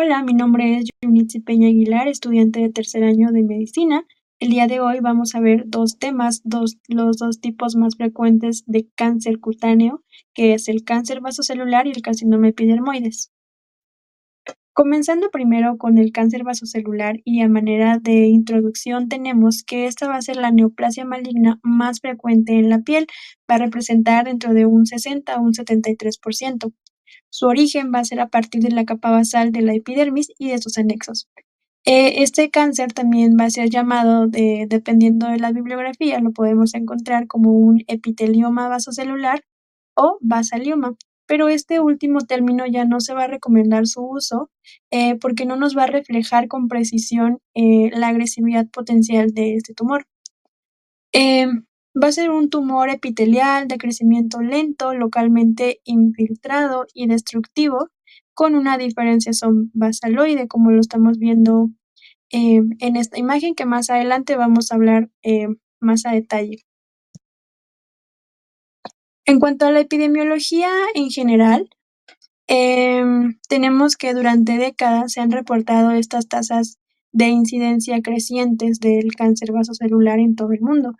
Hola, mi nombre es Yunitsi Peña Aguilar, estudiante de tercer año de medicina. El día de hoy vamos a ver dos temas, los dos tipos más frecuentes de cáncer cutáneo, que es el cáncer vasocelular y el carcinoma epidermoides. Comenzando primero con el cáncer vasocelular y a manera de introducción tenemos que esta va a ser la neoplasia maligna más frecuente en la piel, va a representar dentro de un 60 a un 73%. Su origen va a ser a partir de la capa basal de la epidermis y de sus anexos. Este cáncer también va a ser llamado, dependiendo de la bibliografía, lo podemos encontrar como un epitelioma vasocelular o basalioma, pero este último término ya no se va a recomendar su uso, porque no nos va a reflejar con precisión, la agresividad potencial de este tumor. Va a ser un tumor epitelial de crecimiento lento, localmente infiltrado y destructivo, con una diferenciación basaloide, como lo estamos viendo, en esta imagen, que más adelante vamos a hablar, más a detalle. En cuanto a la epidemiología en general, tenemos que durante décadas se han reportado estas tasas de incidencia crecientes del cáncer vasocelular en todo el mundo.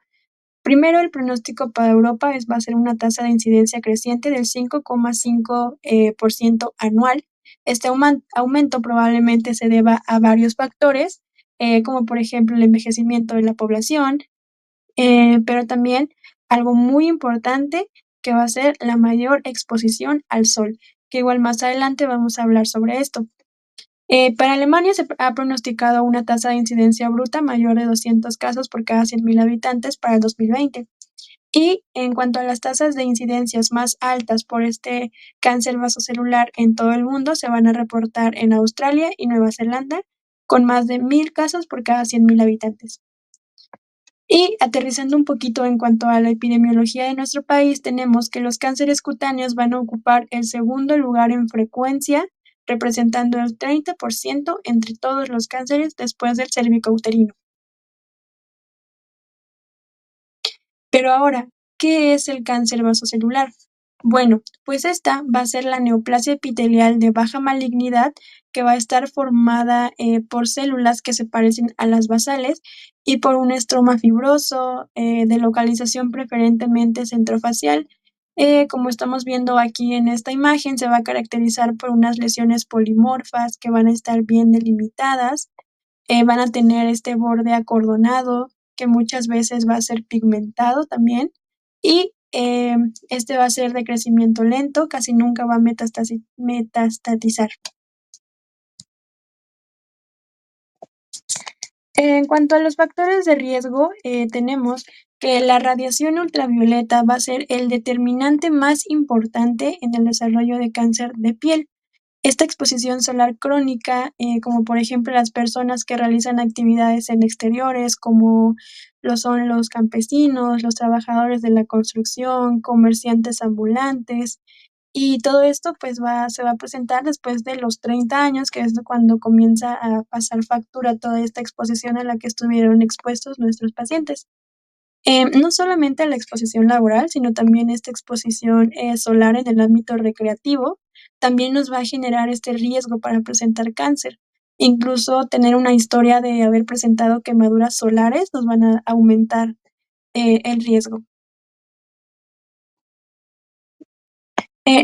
Primero, el pronóstico para Europa va a ser una tasa de incidencia creciente del 5,5% por ciento anual. Este aumento probablemente se deba a varios factores, como por ejemplo el envejecimiento de la población, pero también algo muy importante que va a ser la mayor exposición al sol, que igual más adelante vamos a hablar sobre esto. Para Alemania se ha pronosticado una tasa de incidencia bruta mayor de 200 casos por cada 100.000 habitantes para el 2020. Y en cuanto a las tasas de incidencias más altas por este cáncer vasocelular en todo el mundo, se van a reportar en Australia y Nueva Zelanda, con más de 1.000 casos por cada 100.000 habitantes. Y aterrizando un poquito en cuanto a la epidemiología de nuestro país, tenemos que los cánceres cutáneos van a ocupar el segundo lugar en frecuencia, representando el 30% entre todos los cánceres después del cervicouterino. Pero ahora, ¿qué es el cáncer vasocelular? Bueno, pues esta va a ser la neoplasia epitelial de baja malignidad, que va a estar formada por células que se parecen a las basales y por un estroma fibroso, de localización preferentemente centrofacial. Como estamos viendo aquí en esta imagen, se va a caracterizar por unas lesiones polimorfas que van a estar bien delimitadas, van a tener este borde acordonado, que muchas veces va a ser pigmentado también, y este va a ser de crecimiento lento, casi nunca va a metastatizar. En cuanto a los factores de riesgo, tenemos que la radiación ultravioleta va a ser el determinante más importante en el desarrollo de cáncer de piel. Esta exposición solar crónica, como por ejemplo las personas que realizan actividades en exteriores, como lo son los campesinos, los trabajadores de la construcción, comerciantes ambulantes, y todo esto pues se va a presentar después de los 30 años, que es cuando comienza a pasar factura toda esta exposición a la que estuvieron expuestos nuestros pacientes. No solamente la exposición laboral, sino también esta exposición, solar en el ámbito recreativo, también nos va a generar este riesgo para presentar cáncer. Incluso tener una historia de haber presentado quemaduras solares nos van a aumentar, el riesgo.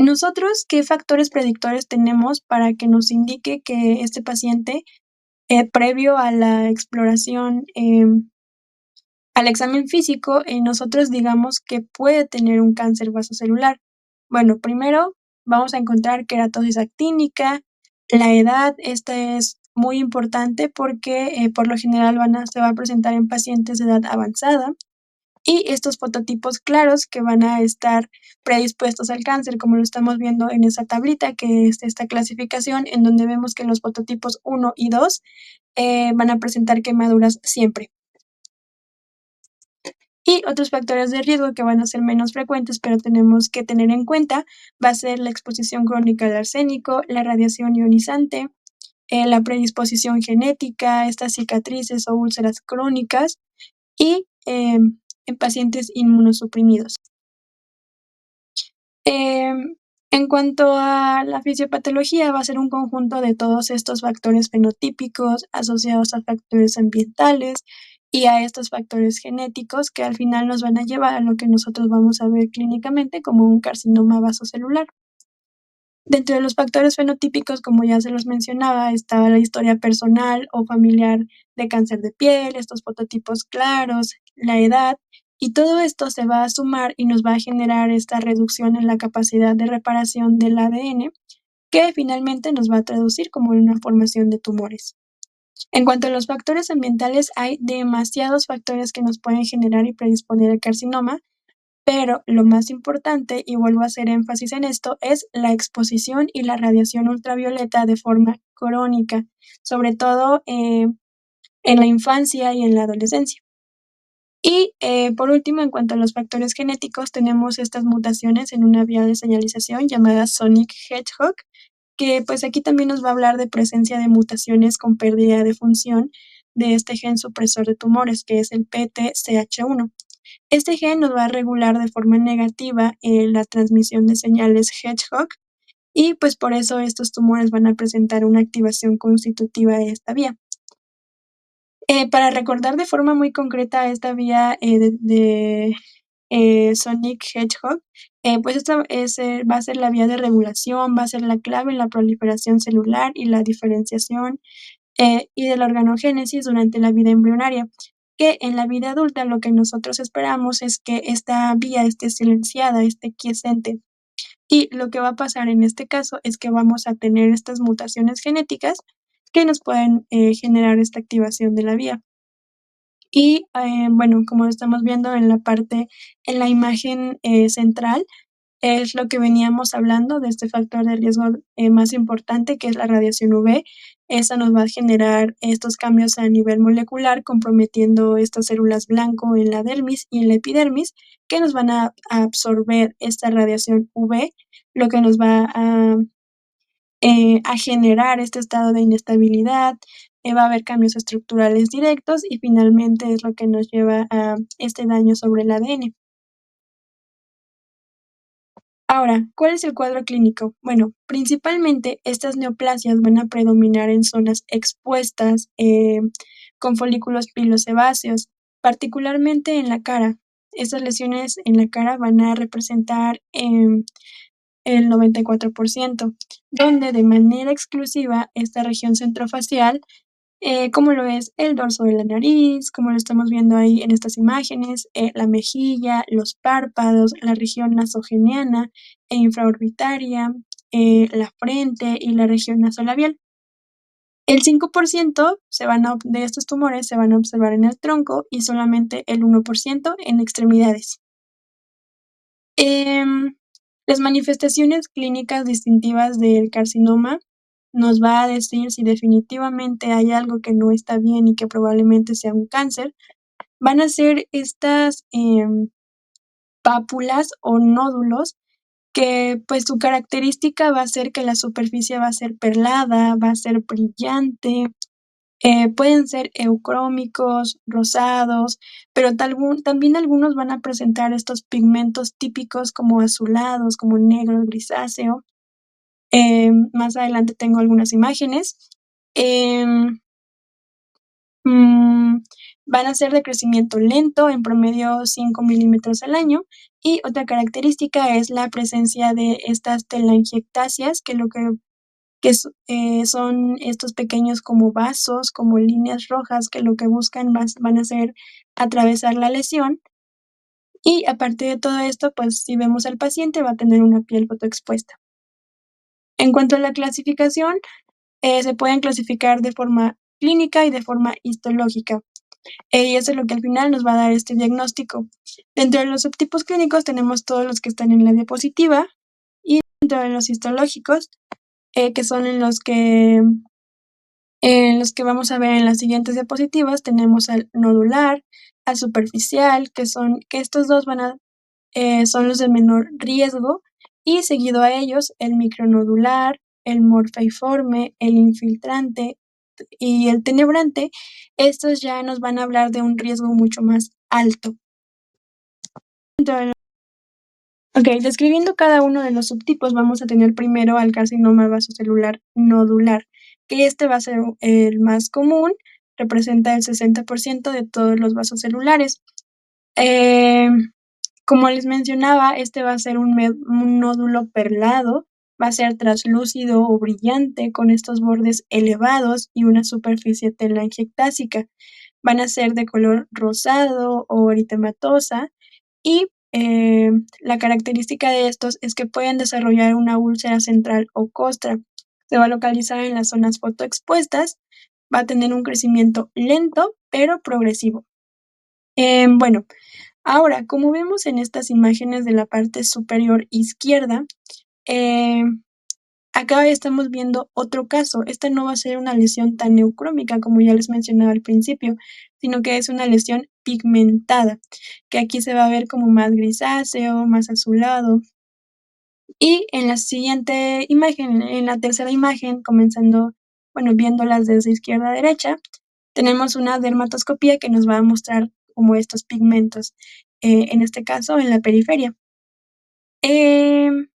Nosotros, ¿qué factores predictores tenemos para que nos indique que este paciente, previo a la exploración, al examen físico, nosotros digamos que puede tener un cáncer vasocelular? Bueno, primero vamos a encontrar queratosis actínica, la edad, esta es muy importante porque, por lo general se va a presentar en pacientes de edad avanzada, y estos fototipos claros que van a estar predispuestos al cáncer, como lo estamos viendo en esa tablita, que es esta clasificación, en donde vemos que los fototipos 1 y 2, van a presentar quemaduras siempre. Y otros factores de riesgo que van a ser menos frecuentes, pero tenemos que tener en cuenta, va a ser la exposición crónica al arsénico, la radiación ionizante, la predisposición genética, estas cicatrices o úlceras crónicas y, en pacientes inmunosuprimidos. En cuanto a la fisiopatología, va a ser un conjunto de todos estos factores fenotípicos asociados a factores ambientales y a estos factores genéticos que al final nos van a llevar a lo que nosotros vamos a ver clínicamente como un carcinoma vasocelular. Dentro de los factores fenotípicos, como ya se los mencionaba, estaba la historia personal o familiar de cáncer de piel, estos fototipos claros, la edad, y todo esto se va a sumar y nos va a generar esta reducción en la capacidad de reparación del ADN, que finalmente nos va a traducir como en una formación de tumores. En cuanto a los factores ambientales, hay demasiados factores que nos pueden generar y predisponer al carcinoma, pero lo más importante, y vuelvo a hacer énfasis en esto, es la exposición y la radiación ultravioleta de forma crónica, sobre todo en la infancia y en la adolescencia. Y por último, en cuanto a los factores genéticos, tenemos estas mutaciones en una vía de señalización llamada Sonic Hedgehog, que pues aquí también nos va a hablar de presencia de mutaciones con pérdida de función de este gen supresor de tumores, que es el PTCH1. Este gen nos va a regular de forma negativa la transmisión de señales Hedgehog y pues por eso estos tumores van a presentar una activación constitutiva de esta vía. Para recordar de forma muy concreta esta vía Sonic Hedgehog, pues esta va a ser la vía de regulación, va a ser la clave en la proliferación celular y la diferenciación y de la organogénesis durante la vida embrionaria, que en la vida adulta lo que nosotros esperamos es que esta vía esté silenciada, esté quiescente. Y lo que va a pasar en este caso es que vamos a tener estas mutaciones genéticas que nos pueden generar esta activación de la vía. Y bueno, como estamos viendo en la imagen central, es lo que veníamos hablando de este factor de riesgo más importante, que es la radiación UV. Esa nos va a generar estos cambios a nivel molecular, comprometiendo estas células blanco en la dermis y en la epidermis, que nos van a absorber esta radiación UV, lo que nos va a generar este estado de inestabilidad, va a haber cambios estructurales directos y finalmente es lo que nos lleva a este daño sobre el ADN. Ahora, ¿cuál es el cuadro clínico? Bueno, principalmente estas neoplasias van a predominar en zonas expuestas con folículos pilosebáceos, particularmente en la cara. Estas lesiones en la cara van a representar el 94%, donde de manera exclusiva esta región centrofacial como lo es el dorso de la nariz, como lo estamos viendo ahí en estas imágenes, la mejilla, los párpados, la región nasogeniana e infraorbitaria, la frente y la región nasolabial. El 5% de estos tumores se van a observar en el tronco y solamente el 1% en extremidades. Em, las manifestaciones clínicas distintivas del carcinoma nos va a decir si definitivamente hay algo que no está bien y que probablemente sea un cáncer. Van a ser estas pápulas o nódulos que pues su característica va a ser que la superficie va a ser perlada, va a ser brillante, pueden ser eucrómicos, rosados, pero también algunos van a presentar estos pigmentos típicos como azulados, como negro, grisáceo. Más adelante tengo algunas imágenes. Em, mm, Van a ser de crecimiento lento, en promedio 5 milímetros al año. Y otra característica es la presencia de estas telangiectasias, que son estos pequeños como vasos, como líneas rojas, que lo que buscan van a ser atravesar la lesión. Y aparte de todo esto, pues si vemos al paciente va a tener una piel fotoexpuesta. En cuanto a la clasificación, se pueden clasificar de forma clínica y de forma histológica. Y eso es lo que al final nos va a dar este diagnóstico. Dentro de los subtipos clínicos tenemos todos los que están en la diapositiva y dentro de los histológicos, que son en los que vamos a ver en las siguientes diapositivas, tenemos al nodular, al superficial, que estos dos son los de menor riesgo, y seguido a ellos el micronodular, el morfeiforme, el infiltrante y el tenebrante. Estos ya nos van a hablar de un riesgo mucho más alto. Describiendo cada uno de los subtipos, vamos a tener primero al carcinoma vasocelular nodular, que este va a ser el más común, representa el 60% de todos los vasos celulares. Como les mencionaba, este va a ser un nódulo perlado, va a ser traslúcido o brillante con estos bordes elevados y una superficie telangiectásica. Van a ser de color rosado o eritematosa y la característica de estos es que pueden desarrollar una úlcera central o costra. Se va a localizar en las zonas fotoexpuestas, va a tener un crecimiento lento pero progresivo. Bueno, ahora, como vemos en estas imágenes de la parte superior izquierda, em, acá estamos viendo otro caso. Esta no va a ser una lesión tan neocrómica como ya les mencionaba al principio, sino que es una lesión pigmentada, que aquí se va a ver como más grisáceo, más azulado. Y en la siguiente imagen, en la tercera imagen, comenzando, bueno, viéndolas desde izquierda a derecha, tenemos una dermatoscopía que nos va a mostrar como estos pigmentos, en este caso en la periferia. Em,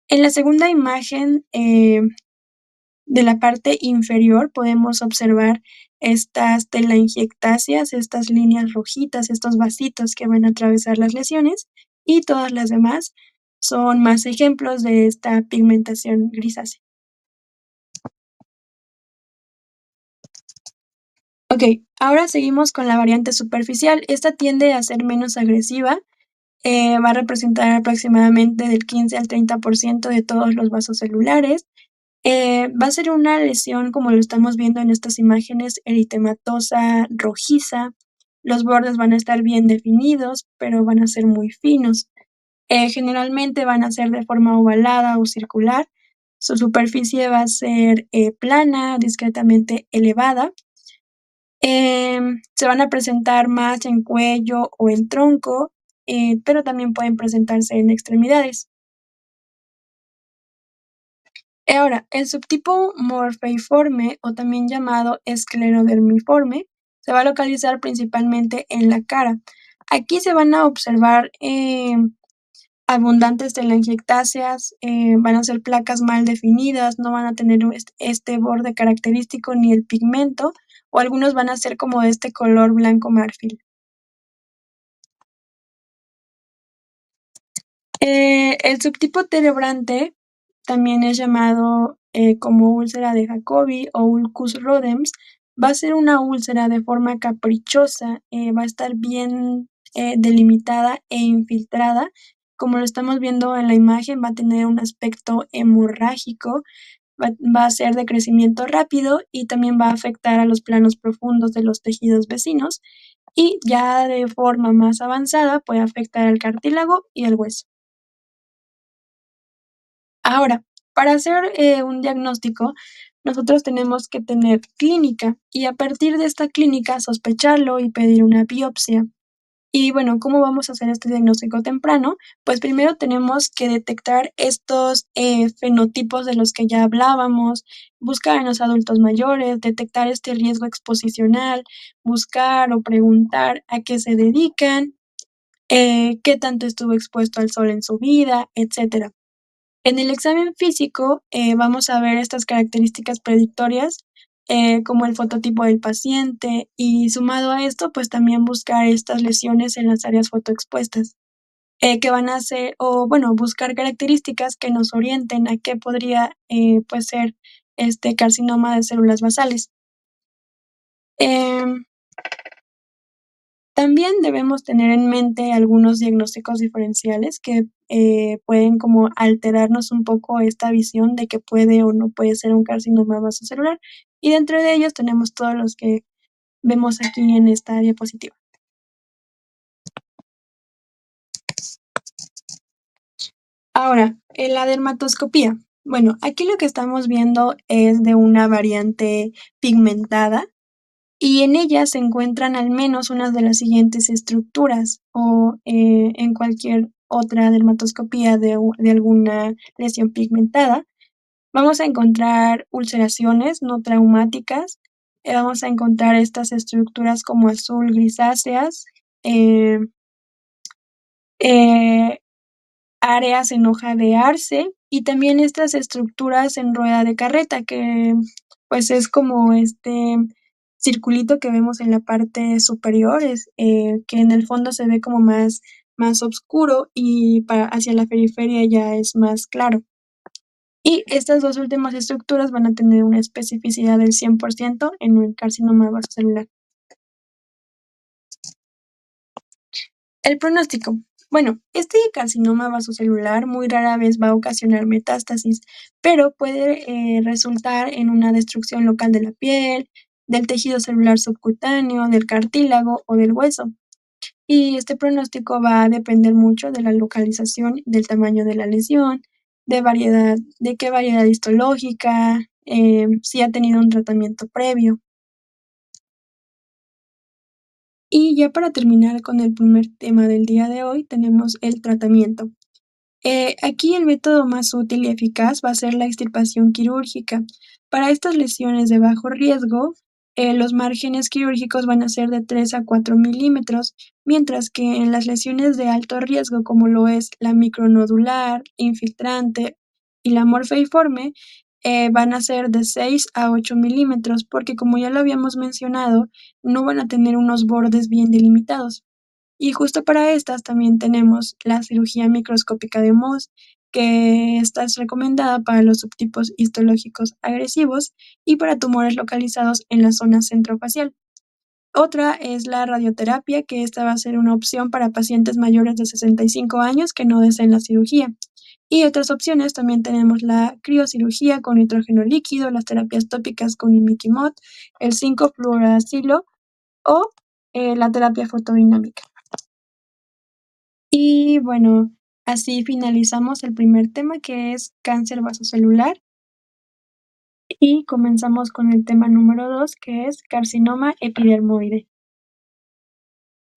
en la segunda imagen, de la parte inferior podemos observar estas telangiectasias, estas líneas rojitas, estos vasitos que van a atravesar las lesiones, y todas las demás son más ejemplos de esta pigmentación grisácea. Ahora seguimos con la variante superficial. Esta tiende a ser menos agresiva, va a representar aproximadamente del 15 al 30% de todos los vasos celulares. Va a ser una lesión, como lo estamos viendo en estas imágenes, eritematosa, rojiza. Los bordes van a estar bien definidos, pero van a ser muy finos. Generalmente van a ser de forma ovalada o circular. Su superficie va a ser plana, discretamente elevada. Se van a presentar más en cuello o en tronco, pero también pueden presentarse en extremidades. Ahora, el subtipo morfeiforme, o también llamado esclerodermiforme, se va a localizar principalmente en la cara. Aquí se van a observar abundantes telangiectasias, van a ser placas mal definidas, no van a tener este borde característico ni el pigmento, o algunos van a ser como de este color blanco marfil. El subtipo terebrante también es llamado como úlcera de Jacobi o ulcus rodems. Va a ser una úlcera de forma caprichosa, va a estar bien delimitada e infiltrada. Como lo estamos viendo en la imagen, va a tener un aspecto hemorrágico, va a ser de crecimiento rápido y también va a afectar a los planos profundos de los tejidos vecinos y ya de forma más avanzada puede afectar al cartílago y al hueso. Ahora, para hacer, un diagnóstico, nosotros tenemos que tener clínica y a partir de esta clínica sospecharlo y pedir una biopsia. Y bueno, ¿cómo vamos a hacer este diagnóstico temprano? Pues primero tenemos que detectar estos, fenotipos de los que ya hablábamos, buscar en los adultos mayores, detectar este riesgo exposicional, buscar o preguntar a qué se dedican, qué tanto estuvo expuesto al sol en su vida, etcétera. En el examen físico, vamos a ver estas características predictorias, como el fototipo del paciente, y sumado a esto, pues también buscar estas lesiones en las áreas fotoexpuestas, que van a ser o bueno, buscar características que nos orienten a qué podría, pues, ser este carcinoma de células basales. Em, También debemos tener en mente algunos diagnósticos diferenciales que, pueden como alterarnos un poco esta visión de que puede o no puede ser un carcinoma vasocelular, y dentro de ellos tenemos todos los que vemos aquí en esta diapositiva. Ahora, en la dermatoscopía. Bueno, aquí lo que estamos viendo es de una variante pigmentada, y en ella se encuentran al menos unas de las siguientes estructuras o en cualquier otra dermatoscopía de alguna lesión pigmentada. Vamos a encontrar ulceraciones no traumáticas, vamos a encontrar estas estructuras como azul grisáceas, eh, eh, áreas en hoja de arce y también estas estructuras en rueda de carreta, que, pues, es como este circulito que vemos en la parte superior, que en el fondo se ve como más oscuro y para hacia la periferia ya es más claro. Y estas 2 últimas estructuras van a tener una especificidad del 100% en un carcinoma vasocelular. El pronóstico. Bueno, este carcinoma vasocelular muy rara vez va a ocasionar metástasis, pero puede resultar en una destrucción local de la piel, del tejido celular subcutáneo, del cartílago o del hueso. Y este pronóstico va a depender mucho de la localización, del tamaño de la lesión, de qué variedad histológica, si ha tenido un tratamiento previo. Y ya para terminar con el primer tema del día de hoy, tenemos el tratamiento. Aquí el método más útil y eficaz va a ser la extirpación quirúrgica. Para estas lesiones de bajo riesgo, los márgenes quirúrgicos van a ser de 3 a 4 milímetros, mientras que en las lesiones de alto riesgo, como lo es la micronodular, infiltrante y la morfeiforme, van a ser de 6 a 8 milímetros, porque como ya lo habíamos mencionado, no van a tener unos bordes bien delimitados. Y justo para estas también tenemos la cirugía microscópica de Mohs, que esta es recomendada para los subtipos histológicos agresivos y para tumores localizados en la zona centrofacial. Otra es la radioterapia, que esta va a ser una opción para pacientes mayores de 65 años que no deseen la cirugía. Y otras opciones también tenemos la criocirugía con nitrógeno líquido, las terapias tópicas con imiquimod, el 5-fluoroacilo o la terapia fotodinámica. Y bueno, así finalizamos el primer tema, que es cáncer vasocelular, y comenzamos con el tema número 2, que es carcinoma epidermoide.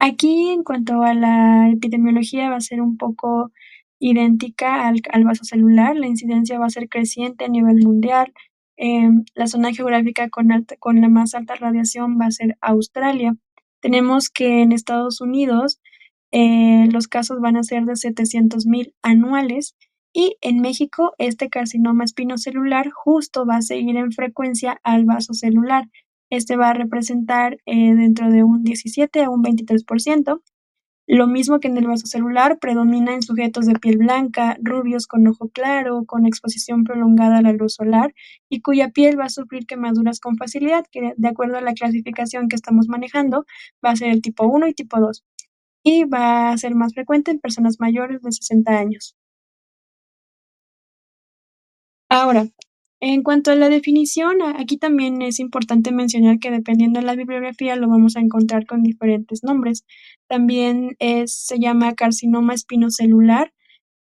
Aquí, en cuanto a la epidemiología, va a ser un poco idéntica al vasocelular. La incidencia va a ser creciente a nivel mundial. La zona geográfica con la más alta radiación va a ser Australia. Tenemos que en Estados Unidos, los casos van a ser de 700,000 anuales, y en México, este carcinoma espinocelular justo va a seguir en frecuencia al vasocelular. Este va a representar, dentro de un 17 a un 23%. Lo mismo que en el vasocelular, predomina en sujetos de piel blanca, rubios con ojo claro, con exposición prolongada a la luz solar y cuya piel va a sufrir quemaduras con facilidad, que de acuerdo a la clasificación que estamos manejando, va a ser el tipo 1 y tipo 2, y va a ser más frecuente en personas mayores de 60 años. Ahora, en cuanto a la definición, aquí también es importante mencionar que dependiendo de la bibliografía lo vamos a encontrar con diferentes nombres. También se llama carcinoma espinocelular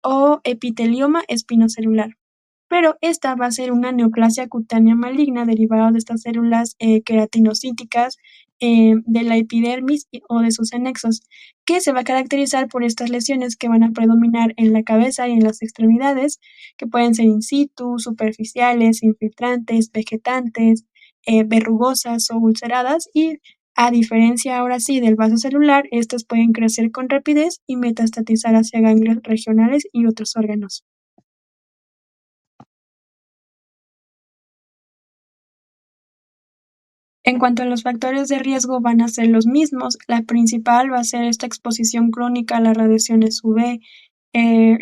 o epitelioma espinocelular. Pero esta va a ser una neoplasia cutánea maligna derivada de estas células queratinocíticas de la epidermis o de sus anexos, que se va a caracterizar por estas lesiones que van a predominar en la cabeza y en las extremidades, que pueden ser in situ, superficiales, infiltrantes, vegetantes, verrugosas o ulceradas, y a diferencia ahora sí del vaso celular, estas pueden crecer con rapidez y metastatizar hacia ganglios regionales y otros órganos. En cuanto a los factores de riesgo, van a ser los mismos. La principal va a ser esta exposición crónica a las radiaciones UV,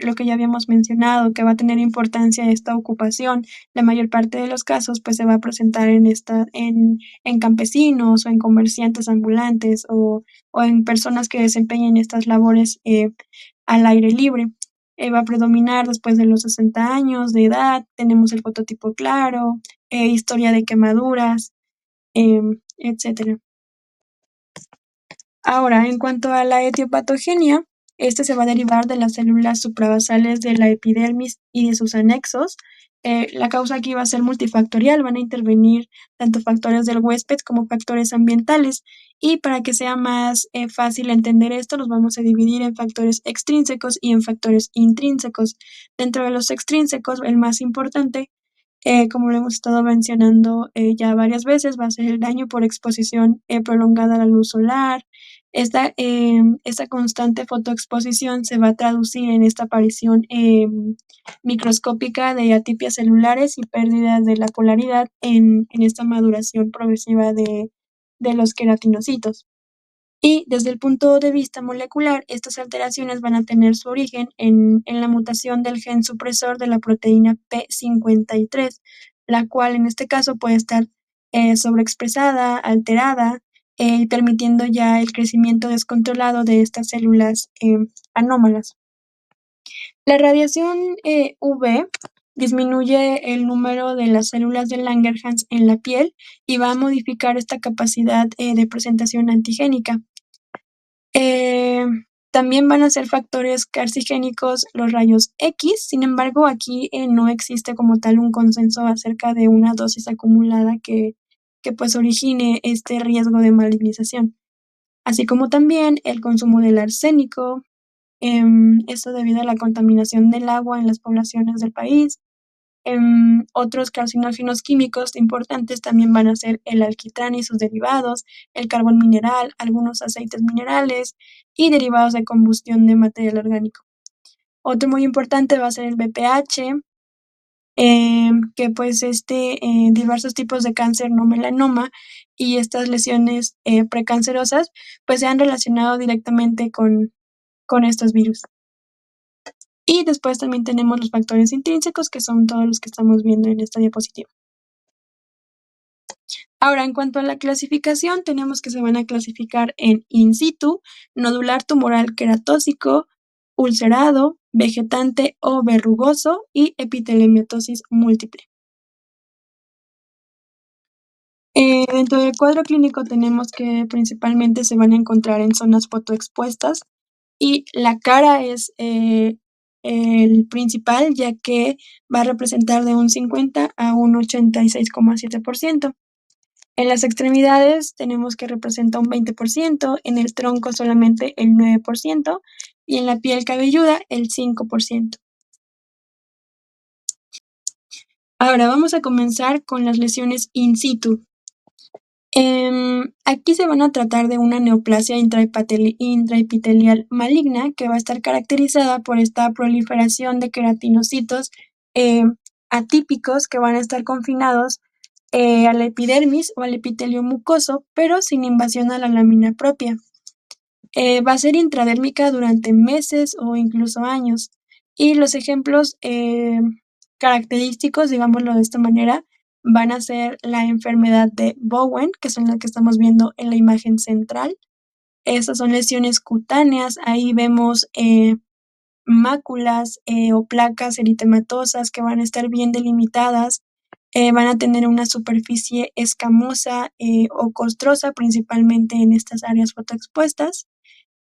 lo que ya habíamos mencionado, que va a tener importancia esta ocupación. La mayor parte de los casos, pues, se va a presentar en campesinos o en comerciantes ambulantes o en personas que desempeñen estas labores, al aire libre. Va a predominar después de los 60 años de edad. Tenemos el fototipo claro, historia de quemaduras, etcétera. Ahora, en cuanto a la etiopatogenia, este se va a derivar de las células suprabasales de la epidermis y de sus anexos. La causa aquí va a ser multifactorial, van a intervenir tanto factores del huésped como factores ambientales. Y para que sea más fácil entender esto, los vamos a dividir en factores extrínsecos y en factores intrínsecos. Dentro de los extrínsecos, el más importante Como lo hemos estado mencionando, ya varias veces, va a ser el daño por exposición, prolongada a la luz solar. Esta constante fotoexposición se va a traducir en esta aparición, microscópica de atipias celulares y pérdidas de la polaridad en esta maduración progresiva de los queratinocitos. Y desde el punto de vista molecular, estas alteraciones van a tener su origen en la mutación del gen supresor de la proteína P53, la cual en este caso puede estar, sobreexpresada, alterada, permitiendo ya el crecimiento descontrolado de estas células, anómalas. La radiación, UV disminuye el número de las células de Langerhans en la piel y va a modificar esta capacidad, de presentación antigénica. Eh, También van a ser factores carcinogénicos los rayos X. Sin embargo, aquí, no existe como tal un consenso acerca de una dosis acumulada que, pues, origine este riesgo de malignización, así como también el consumo del arsénico, esto debido a la contaminación del agua en las poblaciones del país. Otros carcinógenos químicos importantes también van a ser el alquitrán y sus derivados, el carbón mineral, algunos aceites minerales y derivados de combustión de material orgánico. Otro muy importante va a ser el BPH, que pues diversos tipos de cáncer no melanoma y estas lesiones, precancerosas, pues se han relacionado directamente con estos virus. Y después también tenemos los factores intrínsecos, que son todos los que estamos viendo en esta diapositiva. Ahora, en cuanto a la clasificación, tenemos que se van a clasificar en in situ, nodular tumoral queratóxico, ulcerado, vegetante o verrugoso y epiteliomiatosis múltiple. Dentro del cuadro clínico tenemos que principalmente se van a encontrar en zonas fotoexpuestas y la cara es, el principal, ya que va a representar de un 50 a un 86,7%. En las extremidades tenemos que representa un 20%, en el tronco solamente el 9% y en la piel cabelluda el 5%. Ahora vamos a comenzar con las lesiones in situ. Aquí se van a tratar de una neoplasia intraepitelial maligna que va a estar caracterizada por esta proliferación de queratinocitos, atípicos que van a estar confinados, a la epidermis o al epitelio mucoso, pero sin invasión a la lámina propia. Va a ser intradérmica durante meses o incluso años. Y los ejemplos, característicos, digámoslo de esta manera, van a ser la enfermedad de Bowen, que son las que estamos viendo en la imagen central. Esas son lesiones cutáneas, ahí vemos, máculas, o placas eritematosas que van a estar bien delimitadas, van a tener una superficie escamosa, o costrosa, principalmente en estas áreas fotoexpuestas.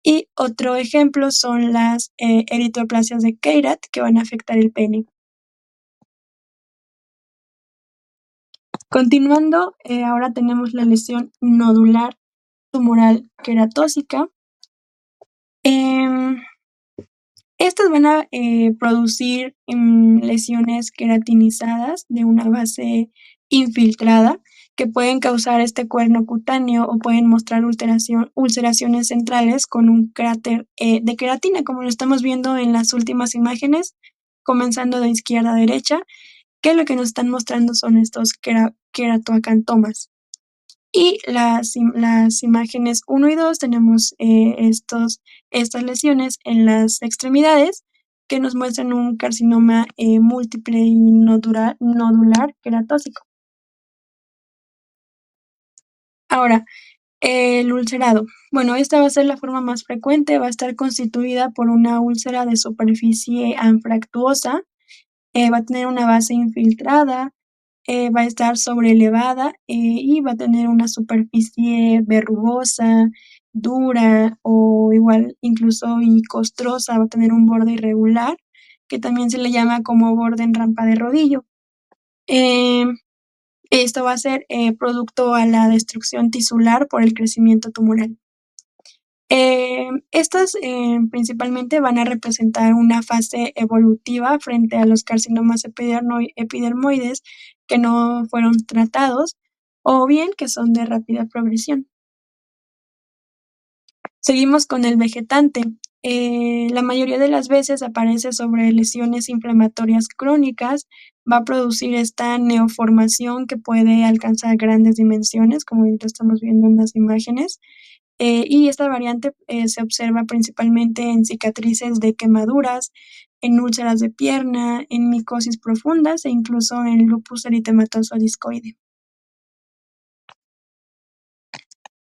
Y otro ejemplo son las, eritroplasias de Keirat, que van a afectar el pene. Continuando, ahora tenemos la lesión nodular tumoral queratóxica. Em, Estas van a, producir, lesiones queratinizadas de una base infiltrada, que pueden causar este cuerno cutáneo o pueden mostrar ulceraciones centrales con un cráter, de queratina, como lo estamos viendo en las últimas imágenes, comenzando de izquierda a derecha, que lo que nos están mostrando son estos queratoacantomas. Y las imágenes 1 y 2 tenemos, estas lesiones en las extremidades que nos muestran un carcinoma, múltiple y nodular queratóxico. Ahora, el ulcerado. Bueno, esta va a ser la forma más frecuente, va a estar constituida por una úlcera de superficie anfractuosa, va a tener una base infiltrada, va a estar sobrelevada, y va a tener una superficie verrugosa, dura o igual incluso y costrosa, va a tener un borde irregular, que también se le llama como borde en rampa de rodillo. Em, Esto va a ser, producto a la destrucción tisular por el crecimiento tumoral. Estas, principalmente van a representar una fase evolutiva frente a los carcinomas epidermoides que no fueron tratados, o bien que son de rápida progresión. Seguimos con el vegetante. La mayoría de las veces aparece sobre lesiones inflamatorias crónicas, va a producir esta neoformación que puede alcanzar grandes dimensiones, como ahorita estamos viendo en las imágenes. Y esta variante, se observa principalmente en cicatrices de quemaduras, en úlceras de pierna, en micosis profundas e incluso en lupus eritematoso discoide.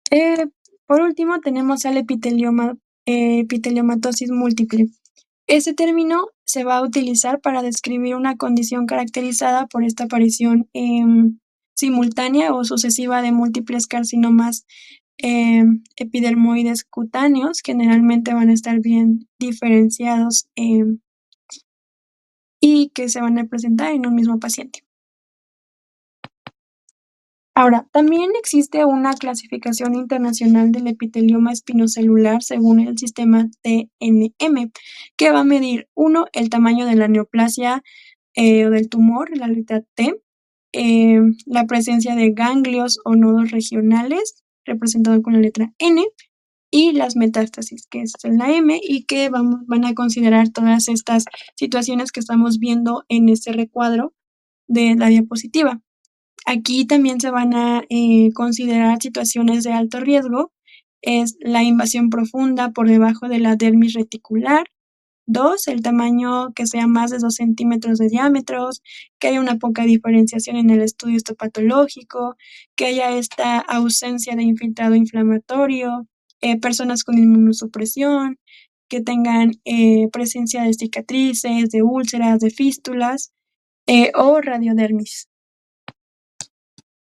Eh, por último, tenemos al epiteliomatosis múltiple. Ese término se va a utilizar para describir una condición caracterizada por esta aparición, simultánea o sucesiva de múltiples carcinomas, epidermoides cutáneos, generalmente van a estar bien diferenciados, y que se van a presentar en un mismo paciente. Ahora, también existe una clasificación internacional del epitelioma espinocelular según el sistema TNM, que va a medir, uno, el tamaño de la neoplasia, o del tumor, la letra T, la presencia de ganglios o nodos regionales, representado con la letra N, y las metástasis, que es la M, y que van a considerar todas estas situaciones que estamos viendo en este recuadro de la diapositiva. Aquí también se van a, considerar situaciones de alto riesgo, es la invasión profunda por debajo de la dermis reticular. 2, el tamaño que sea más de 2 centímetros de diámetros, que haya una poca diferenciación en el estudio histopatológico, que haya esta ausencia de infiltrado inflamatorio, personas con inmunosupresión, que tengan, presencia de cicatrices, de úlceras, de fístulas, o radiodermis.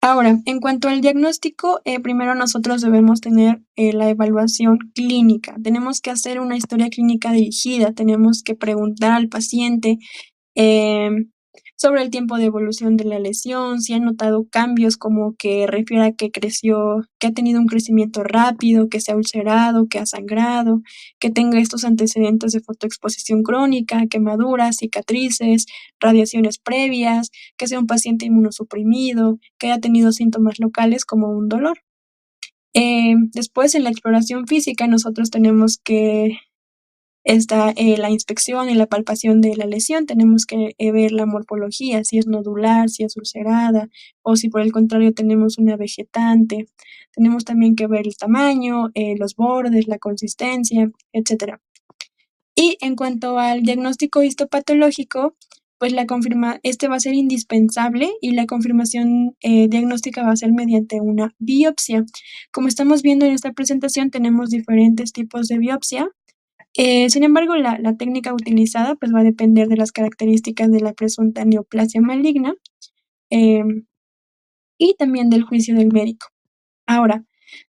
Ahora, en cuanto al diagnóstico, primero nosotros debemos tener, la evaluación clínica. Tenemos que hacer una historia clínica dirigida, tenemos que preguntar al paciente, em, sobre el tiempo de evolución de la lesión, si ha notado cambios como que refiera que creció, que ha tenido un crecimiento rápido, que se ha ulcerado, que ha sangrado, que tenga estos antecedentes de fotoexposición crónica, quemaduras, cicatrices, radiaciones previas, que sea un paciente inmunosuprimido, que haya tenido síntomas locales como un dolor. Después, en la exploración física, nosotros tenemos que está, la inspección y la palpación de la lesión, tenemos que, ver la morfología, si es nodular, si es ulcerada, o si por el contrario tenemos una vegetante. Tenemos también que ver el tamaño, los bordes, la consistencia, etcétera. Y en cuanto al diagnóstico histopatológico, pues este va a ser indispensable y la confirmación, diagnóstica va a ser mediante una biopsia. Como estamos viendo en esta presentación, tenemos diferentes tipos de biopsia. Sin embargo, la técnica utilizada, pues, va a depender de las características de la presunta neoplasia maligna, em, y también del juicio del médico. Ahora,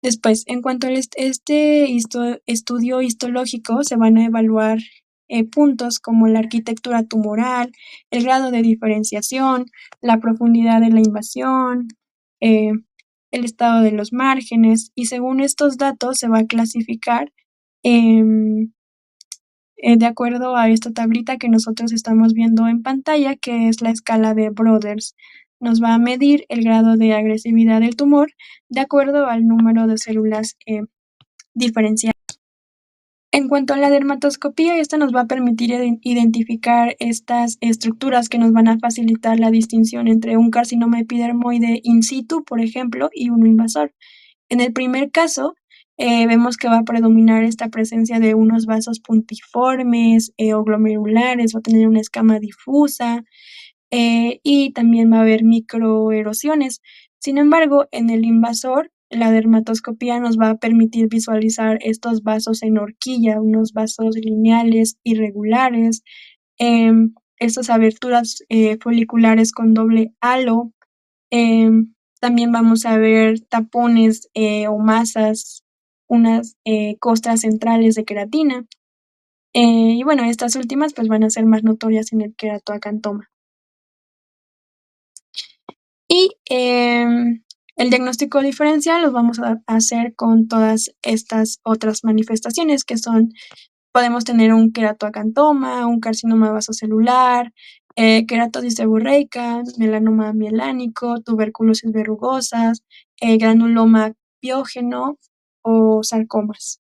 después, en cuanto al estudio histológico, se van a evaluar, puntos como la arquitectura tumoral, el grado de diferenciación, la profundidad de la invasión, eh, el estado de los márgenes, y según estos datos se va a clasificar, em de acuerdo a esta tablita que nosotros estamos viendo en pantalla, que es la escala de Broders. Nos va a medir el grado de agresividad del tumor de acuerdo al número de células, diferenciadas. En cuanto a la dermatoscopía, esta nos va a permitir identificar estas estructuras que nos van a facilitar la distinción entre un carcinoma epidermoide in situ, por ejemplo, y uno invasor. En el primer caso, vemos que va a predominar esta presencia de unos vasos puntiformes, o glomerulares, va a tener una escama difusa, y también va a haber microerosiones. Sin embargo, en el invasor, la dermatoscopía nos va a permitir visualizar estos vasos en horquilla, unos vasos lineales irregulares, estas aberturas, foliculares con doble halo. También vamos a ver tapones, o masas, unas, costras centrales de queratina. Y bueno, estas últimas, pues, van a ser más notorias en el queratoacantoma. Y, El diagnóstico diferencial lo vamos a hacer con todas estas otras manifestaciones que son podemos tener un queratoacantoma, un carcinoma vasocelular, queratosis seborreica, melanoma mielánico, tuberculosis verrugosas, granuloma piógeno o sarcomas.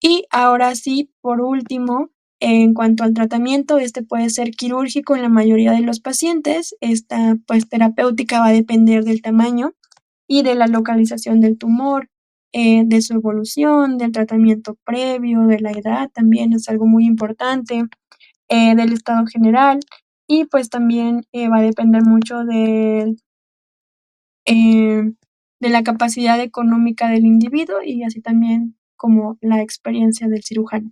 Y ahora sí, por último, en cuanto al tratamiento, este puede ser quirúrgico en la mayoría de los pacientes. Esta, pues, terapéutica va a depender del tamaño y de la localización del tumor, de su evolución, del tratamiento previo, de la edad también es algo muy importante, del estado general y, pues, también, va a depender mucho de la capacidad económica del individuo y así también como la experiencia del cirujano.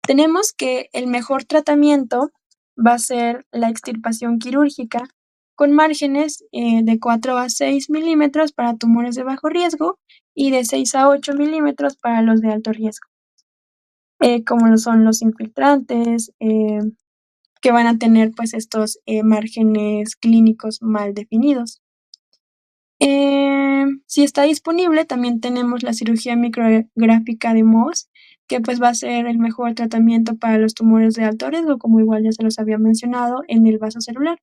Tenemos que el mejor tratamiento va a ser la extirpación quirúrgica con márgenes, de 4 a 6 milímetros para tumores de bajo riesgo y de 6 a 8 milímetros para los de alto riesgo, como lo son los infiltrantes, que van a tener, pues, estos, márgenes clínicos mal definidos. Si está disponible, también tenemos la cirugía micrográfica de Mohs, que, pues, va a ser el mejor tratamiento para los tumores de alto riesgo, como igual ya se los había mencionado, en el vaso celular.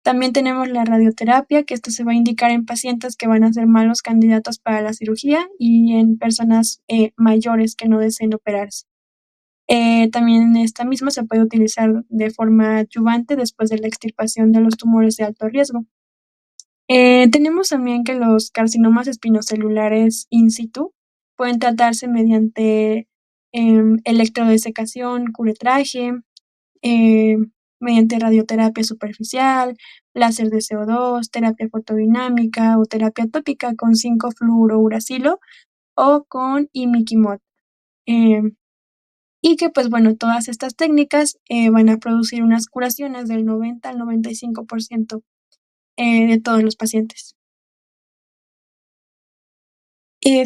También tenemos la radioterapia, que esto se va a indicar en pacientes que van a ser malos candidatos para la cirugía y en personas, mayores que no deseen operarse. También esta misma se puede utilizar de forma adyuvante después de la extirpación de los tumores de alto riesgo. Tenemos también que los carcinomas espinocelulares in situ pueden tratarse mediante, electrodesecación, curetraje, mediante radioterapia superficial, láser de CO2, terapia fotodinámica o terapia tópica con 5-fluorouracilo o con imiquimod. Em, y que, pues, bueno, todas estas técnicas, van a producir unas curaciones del 90 al 95%, de todos los pacientes.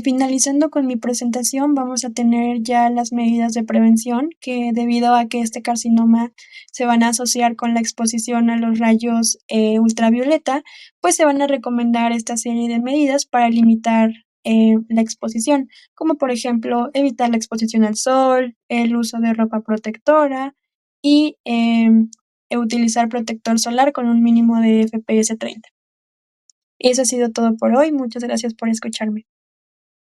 Finalizando con mi presentación, vamos a tener ya las medidas de prevención que debido a que este carcinoma se van a asociar con la exposición a los rayos, ultravioleta, pues se van a recomendar esta serie de medidas para limitar, la exposición, como por ejemplo, evitar la exposición al sol, el uso de ropa protectora y, utilizar protector solar con un mínimo de FPS 30. Eso ha sido todo por hoy. Muchas gracias por escucharme.